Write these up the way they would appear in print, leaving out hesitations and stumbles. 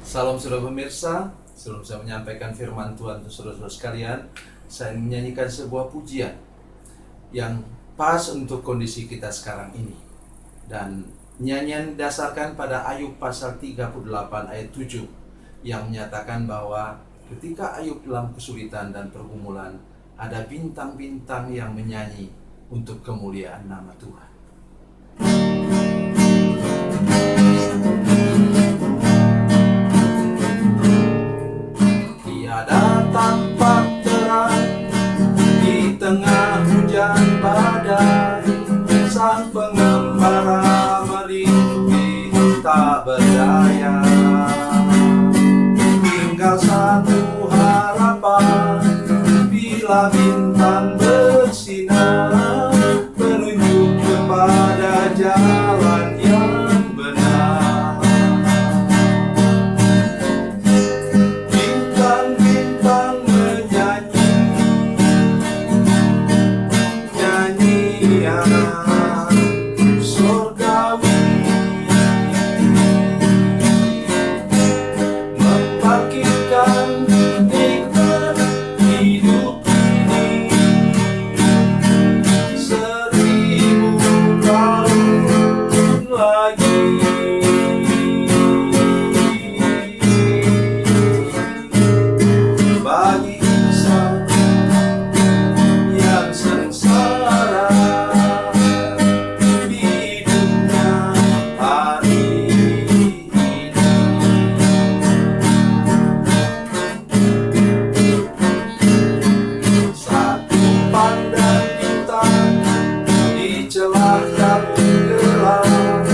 Salam saudara pemirsa, sebelum saya menyampaikan firman Tuhan untuk saudara-saudara sekalian, saya menyanyikan sebuah pujian yang pas untuk kondisi kita sekarang ini. Dan nyanyian didasarkan pada Ayub pasal 38 ayat 7 yang menyatakan bahwa ketika Ayub dalam kesulitan dan pergumulan, ada bintang-bintang yang menyanyi untuk kemuliaan nama Tuhan. Tiada tampak terang di tengah hujan badai, sang pengembara merintih tak berdaya. Tinggal satu harapan, bila bintang bersinar, menunjuk kepada jalan yang benar. Bintang-bintang menyanyi nyanyian surgawi, membangkitkan nikmat hidup ini, 1000 tahun lagi. Bagi insan yang sengsara di hidupnya hari ini, satu pandang bintang di celah kabut gelap,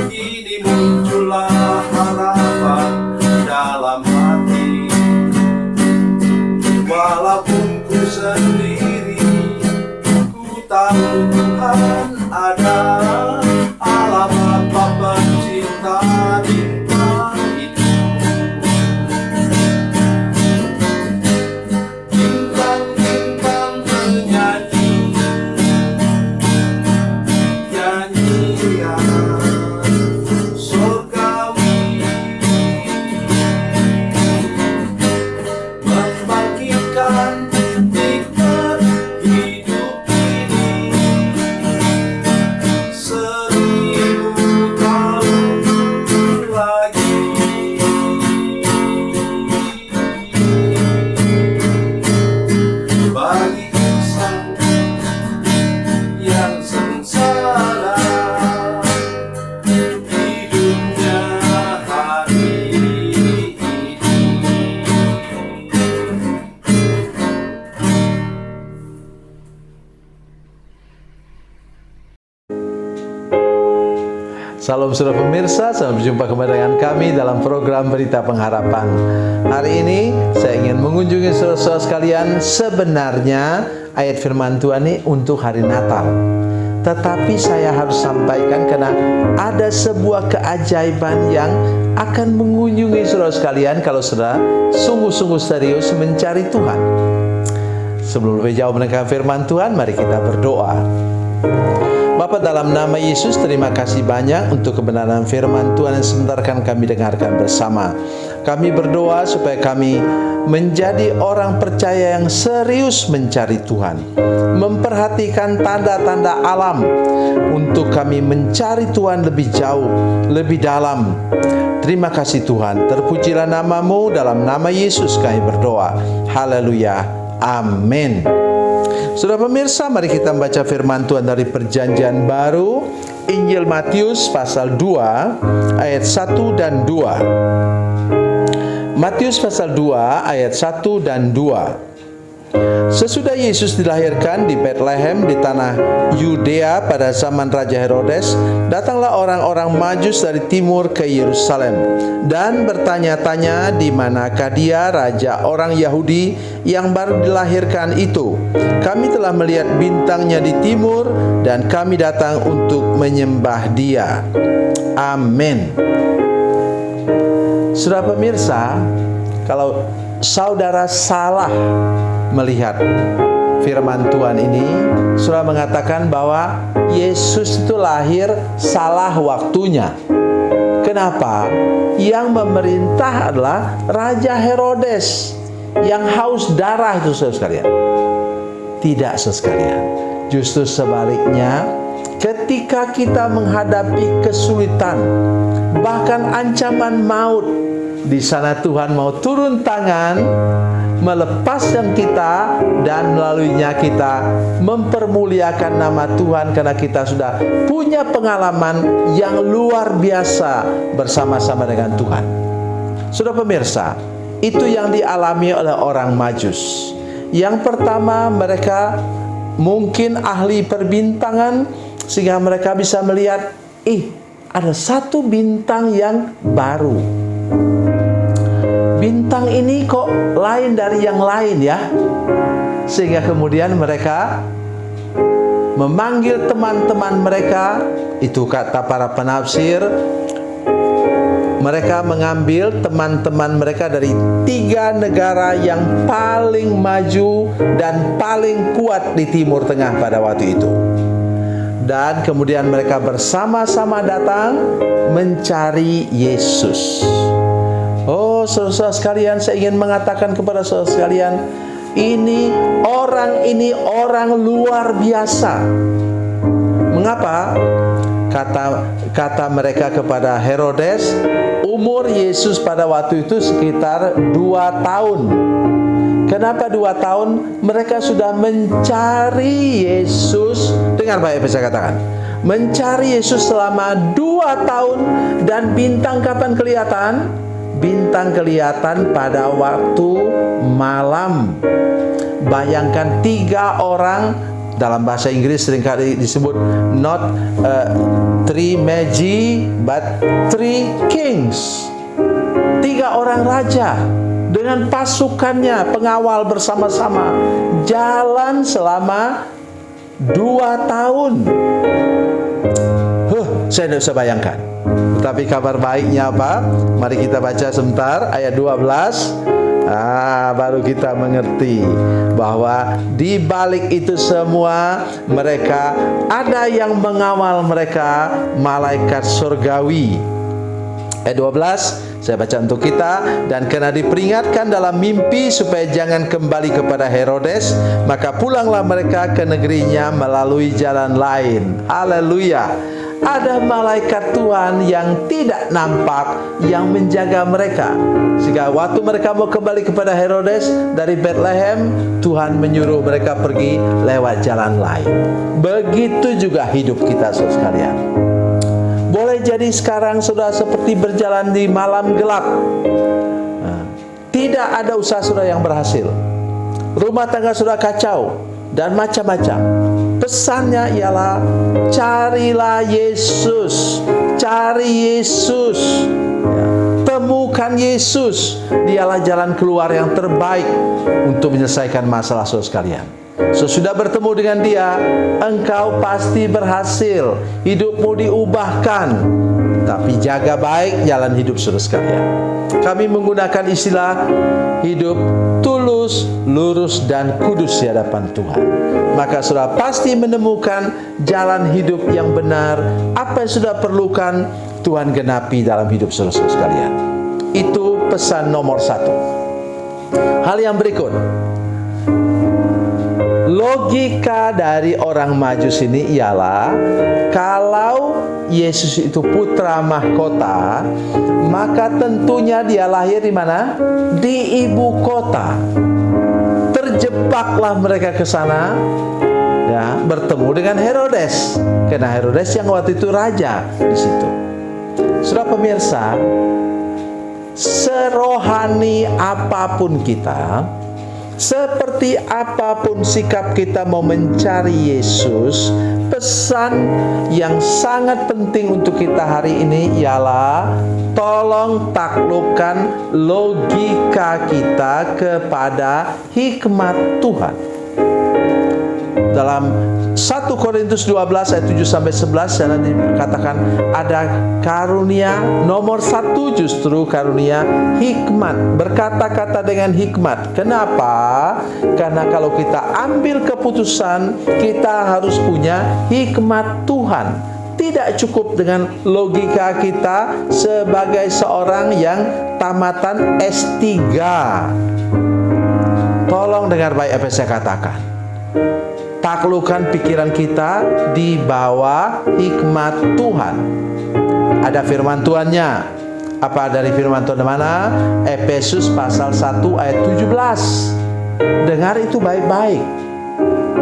ini muncullah harapan dalam hati. Walaupun ku sendiri, ku tahu Tuhan ada, alamat Bapa cinta bintang itu. Bintang-bintang menyanyi nyanyian surgawi, membangkitkan nikmat hidup ini, 1000 tahun lagi. Bagi insan yang sengsara hidupnya hari ini. Salam saudara pemirsa, selamat berjumpa kembali dengan kami dalam program Berita Pengharapan. Hari ini saya ingin mengunjungi saudara-saudara sekalian. Sebenarnya ayat firman Tuhan ini untuk hari Natal, tetapi saya harus sampaikan karena ada sebuah keajaiban yang akan mengunjungi saudara sekalian kalau saudara sungguh-sungguh serius mencari Tuhan. Sebelum lebih jauh mendengarkan firman Tuhan, mari kita berdoa. Bapa, dalam nama Yesus, terima kasih banyak untuk kebenaran firman Tuhan yang sebentar akan kami dengarkan bersama. Kami berdoa supaya kami menjadi orang percaya yang serius mencari Tuhan, memperhatikan tanda-tanda alam untuk kami mencari Tuhan lebih jauh, lebih dalam. Terima kasih Tuhan, terpujilah nama-Mu, dalam nama Yesus kami berdoa. Haleluya, amin. Saudara pemirsa, mari kita membaca firman Tuhan dari Perjanjian Baru, Injil Matius pasal 2 ayat 1 dan 2. Matius pasal 2 ayat 1 dan 2. Sesudah Yesus dilahirkan di Bethlehem di tanah Yudea pada zaman Raja Herodes, datanglah orang-orang Majus dari timur ke Yerusalem dan bertanya-tanya, di manakah dia, raja orang Yahudi yang baru dilahirkan itu? Kami telah melihat bintangnya di timur dan kami datang untuk menyembah dia. Amin. Saudara pemirsa, kalau saudara salah melihat firman Tuhan ini, saudara mengatakan bahwa Yesus itu lahir salah waktunya. Kenapa? Yang memerintah adalah Raja Herodes yang haus darah itu, saudara sekalian. Tidak, saudara sekalian. Justru sebaliknya, ketika kita menghadapi kesulitan, bahkan ancaman maut, di sana Tuhan mau turun tangan, melepaskan kita, dan melaluinya kita mempermuliakan nama Tuhan, karena kita sudah punya pengalaman yang luar biasa bersama-sama dengan Tuhan. Saudara pemirsa, itu yang dialami oleh orang Majus. Yang pertama, mereka mungkin ahli perbintangan, sehingga mereka bisa melihat, ada satu bintang yang baru. Bintang ini kok lain dari yang lain ya. Sehingga kemudian mereka memanggil teman-teman mereka. Itu kata para penafsir, mereka mengambil teman-teman mereka dari 3 negara yang paling maju dan paling kuat di Timur Tengah pada waktu itu. Dan kemudian mereka bersama-sama datang mencari Yesus. Oh, saudara sekalian, saya ingin mengatakan kepada saudara sekalian, ini orang luar biasa. Mengapa? Kata mereka kepada Herodes, umur Yesus pada waktu itu sekitar 2 tahun. Kenapa 2 tahun? Mereka sudah mencari Yesus. Dengar baik apa saya katakan. Mencari Yesus selama 2 tahun. Dan bintang kapan kelihatan? Bintang kelihatan pada waktu malam. Bayangkan 3 orang, dalam bahasa Inggris seringkali disebut not 3 magi but 3 kings. 3 orang raja dengan pasukannya, pengawal bersama-sama, jalan selama 2 tahun. Saya tidak bisa bayangkan. Tapi kabar baiknya apa? Mari kita baca sebentar ayat 12. Baru kita mengerti bahwa di balik itu semua mereka ada yang mengawal mereka, malaikat surgawi. Ayat 12 saya baca untuk kita. Dan karena diperingatkan dalam mimpi supaya jangan kembali kepada Herodes, maka pulanglah mereka ke negerinya melalui jalan lain. Haleluya. Ada malaikat Tuhan yang tidak nampak yang menjaga mereka, sehingga waktu mereka mau kembali kepada Herodes dari Bethlehem, Tuhan menyuruh mereka pergi lewat jalan lain. Begitu juga hidup kita, saudara sekalian. Boleh jadi sekarang saudara seperti berjalan di malam gelap. Tidak ada usaha saudara yang berhasil. Rumah tangga saudara kacau dan macam-macam. Pesannya ialah carilah Yesus, cari Yesus, temukan Yesus. Dialah jalan keluar yang terbaik untuk menyelesaikan masalah saudara sekalian. Sesudah bertemu dengan Dia, engkau pasti berhasil, hidupmu diubahkan. Tapi jaga baik jalan hidup saudara sekalian. Kami menggunakan istilah hidup tulus, lurus, dan kudus di hadapan Tuhan. Maka saudara pasti menemukan jalan hidup yang benar. Apa yang saudara perlukan, Tuhan genapi dalam hidup saudara sekalian. Itu pesan nomor 1. Hal yang berikut, logika dari orang Majus ini ialah kalau Yesus itu putra mahkota, maka tentunya dia lahir di mana? Di ibu kota. Terjebaklah mereka ke sana, ya, bertemu dengan Herodes, karena Herodes yang waktu itu raja di situ. Saudara pemirsa, serohani apapun kita, seperti apapun sikap kita mau mencari Yesus, pesan yang sangat penting untuk kita hari ini ialah tolong taklukkan logika kita kepada hikmat Tuhan. Dalam 1 Korintus 12 ayat 7-11 sana dikatakan ada karunia nomor 1, justru karunia hikmat, berkata-kata dengan hikmat. Kenapa? Karena kalau kita ambil keputusan, kita harus punya hikmat Tuhan. tidak cukup dengan logika kita sebagai seorang yang tamatan S3. Tolong dengar baik apa yang saya katakan. Taklukkan pikiran kita di bawah hikmat Tuhan. Ada firman Tuhannya. Apa dari firman Tuhan mana? Efesus pasal 1 ayat 17. Dengar itu baik-baik.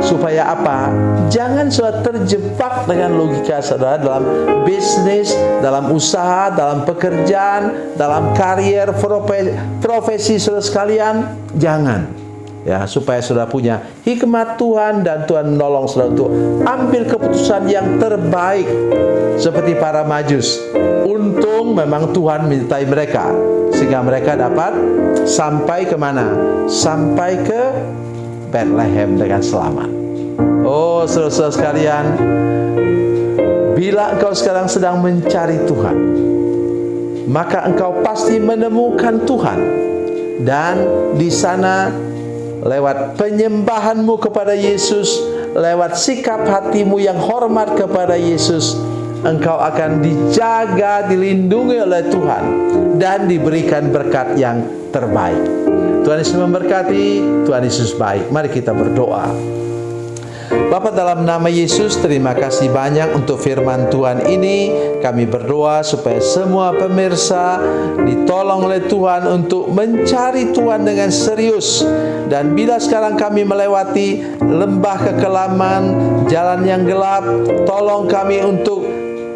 Supaya apa? Jangan saudara terjebak dengan logika saudara dalam bisnis, dalam usaha, dalam pekerjaan, dalam karier, profesi saudara sekalian. Jangan. Ya, supaya saudara punya hikmat Tuhan dan Tuhan menolong saudara untuk ambil keputusan yang terbaik seperti para Majus. Untung memang Tuhan menyertai mereka sehingga mereka dapat sampai kemana? Sampai ke Bethlehem dengan selamat. Oh, saudara-saudara sekalian, bila engkau sekarang sedang mencari Tuhan, maka engkau pasti menemukan Tuhan. Dan di sana lewat penyembahanmu kepada Yesus, lewat sikap hatimu yang hormat kepada Yesus, engkau akan dijaga, dilindungi oleh Tuhan dan diberikan berkat yang terbaik. Tuhan Yesus memberkati, Tuhan Yesus baik. Mari kita berdoa. Bapa, dalam nama Yesus, terima kasih banyak untuk firman Tuhan ini. Kami berdoa supaya semua pemirsa ditolong oleh Tuhan untuk mencari Tuhan dengan serius. Dan bila sekarang kami melewati lembah kekelaman, jalan yang gelap, tolong kami untuk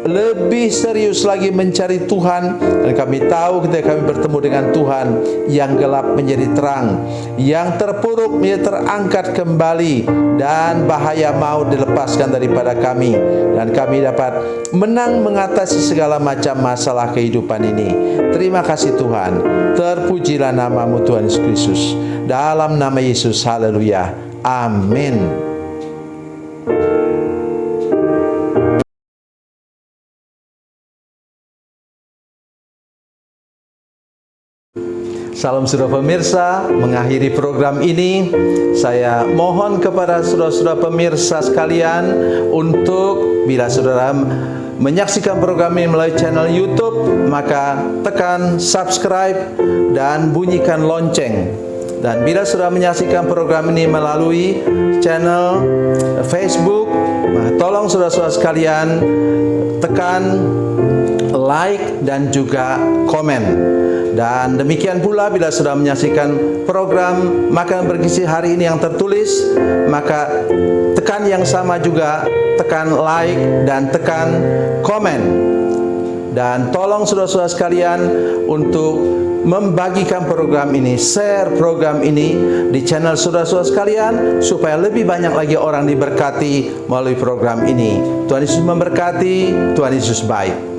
lebih serius lagi mencari Tuhan. Dan kami tahu ketika kami bertemu dengan Tuhan, yang gelap menjadi terang, yang terpuruk menjadi terangkat kembali, dan bahaya maut dilepaskan daripada kami, dan kami dapat menang mengatasi segala macam masalah kehidupan ini. Terima kasih Tuhan. Terpujilah namamu Tuhan Yesus Kristus. Dalam nama Yesus, haleluya, amin. Salam saudara pemirsa, mengakhiri program ini, saya mohon kepada saudara-saudara pemirsa sekalian untuk bila saudara menyaksikan program ini melalui channel YouTube, maka tekan subscribe dan bunyikan lonceng. Dan bila saudara menyaksikan program ini melalui channel Facebook, tolong saudara-saudara sekalian tekan like dan juga komen. Dan demikian pula bila sudah menyaksikan program Makan Bergizi hari ini yang tertulis, maka tekan yang sama juga, tekan like dan tekan komen. Dan tolong saudara-saudara sekalian untuk membagikan program ini, share program ini di channel saudara-saudara sekalian, supaya lebih banyak lagi orang diberkati melalui program ini. Tuhan Yesus memberkati, Tuhan Yesus baik.